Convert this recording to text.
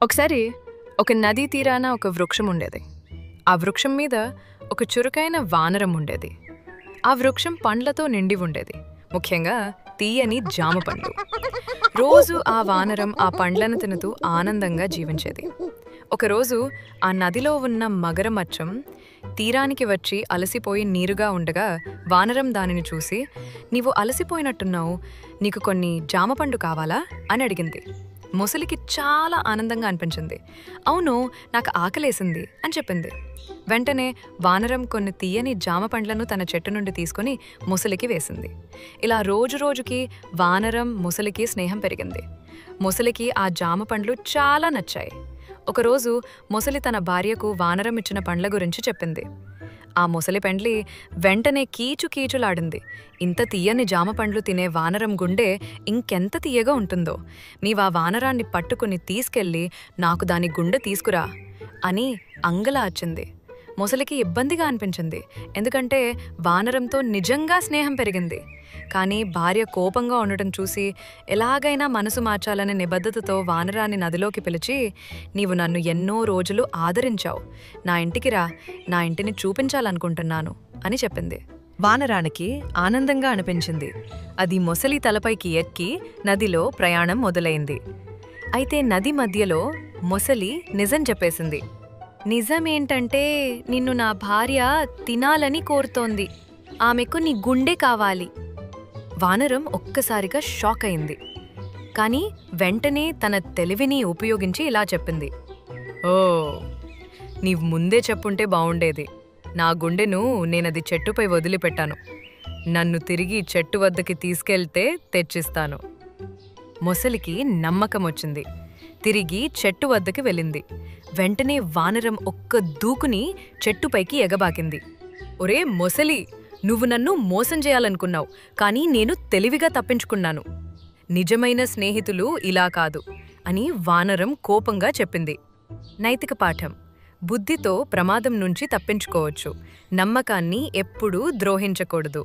ఒకసారి ఒక నదీ తీరాన ఒక వృక్షం ఉండేది. ఆ వృక్షం మీద ఒక చురుకైన వానరం ఉండేది. ఆ వృక్షం పండ్లతో నిండి ఉండేది, ముఖ్యంగా తీయని జామ పండ్లు. రోజు ఆ వానరం ఆ పండ్లను తినుతూ ఆనందంగా జీవించేది. ఒకరోజు ఆ నదిలో ఉన్న మగరమచ్చం తీరానికి వచ్చి అలసిపోయి నీరుగా ఉండగా వానరం దానిని చూసి, "నీవు అలసిపోయినట్టున్నావు, నీకు కొన్ని జామపండు కావాలా?" అని అడిగింది. మొసలికి చాలా ఆనందంగా అనిపించింది. "అవును, నాకు ఆకలేసింది" అని చెప్పింది. వెంటనే వానరం కొన్ని తీయని జామ పండ్లను తన చెట్టు నుండి తీసుకుని మొసలికి వేసింది. ఇలా రోజు రోజుకి వానరం మొసలికి స్నేహం పెరిగింది. మొసలికి ఆ జామ పండ్లు చాలా నచ్చాయి. ఒకరోజు మొసలి తన భార్యకు వానరం ఇచ్చిన పండ్ల గురించి చెప్పింది. ఆ మొసలి పెండ్లి వెంటనే కీచుకీచులాడింది. ఇంత తీయని జామ పండ్లు తినే వానరం గుండె ఇంకెంత తీయగా ఉంటుందో! నీవా వానరాన్ని పట్టుకుని తీసుకెళ్ళి నాకు దాని గుండె తీసుకురా అని అంగలార్చింది. మొసలికి ఇబ్బందిగా అనిపించింది, ఎందుకంటే వానరంతో నిజంగా స్నేహం పెరిగింది. కానీ భార్య కోపంగా ఉండటం చూసి ఎలాగైనా మనసు మార్చాలనే నిబద్ధతతో వానరాన్ని నదిలోకి పిలిచి, "నీవు నన్ను ఎన్నో రోజులు ఆదరించావు, నా ఇంటికి రా, నా ఇంటిని చూపించాలనుకుంటున్నాను" అని చెప్పింది. వానరానికి ఆనందంగా అనిపించింది. అది మొసలి తలపైకి ఎక్కి నదిలో ప్రయాణం మొదలైంది. అయితే నది మధ్యలో మొసలి నిజం చెప్పేసింది. "నిజమేంటంటే నిన్ను నా భార్య తినాలని కోరుతోంది, ఆమెకు నీ గుండె కావాలి." వానరం ఒక్కసారిగా షాక్ అయింది. కానీ వెంటనే తన తెలివిని ఉపయోగించి ఇలా చెప్పింది, "ఓ, నీవు ముందే చెప్పుంటే బావుండేది. నా గుండెను నేనది చెట్టుపై వదిలిపెట్టాను. నన్ను తిరిగి చెట్టు వద్దకి తీసుకెళ్తే తెచ్చిస్తాను." మొసలికి నమ్మకం వచ్చింది. తిరిగి చెట్టు వద్దకి వెళ్ళింది. వెంటనే వానరం ఒక్క దూకుని చెట్టుపైకి ఎగబాకింది. "ఒరే మొసలి, నువ్వు నన్ను మోసం చేయాలనుకున్నావు, కానీ నేను తెలివిగా తప్పించుకున్నాను. నిజమైన స్నేహితులు ఇలా కాదు" అని వానరం కోపంగా చెప్పింది. నైతిక పాఠం: బుద్ధితో ప్రమాదం నుంచి తప్పించుకోవచ్చు, నమ్మకాన్ని ఎప్పుడూ ద్రోహించకూడదు.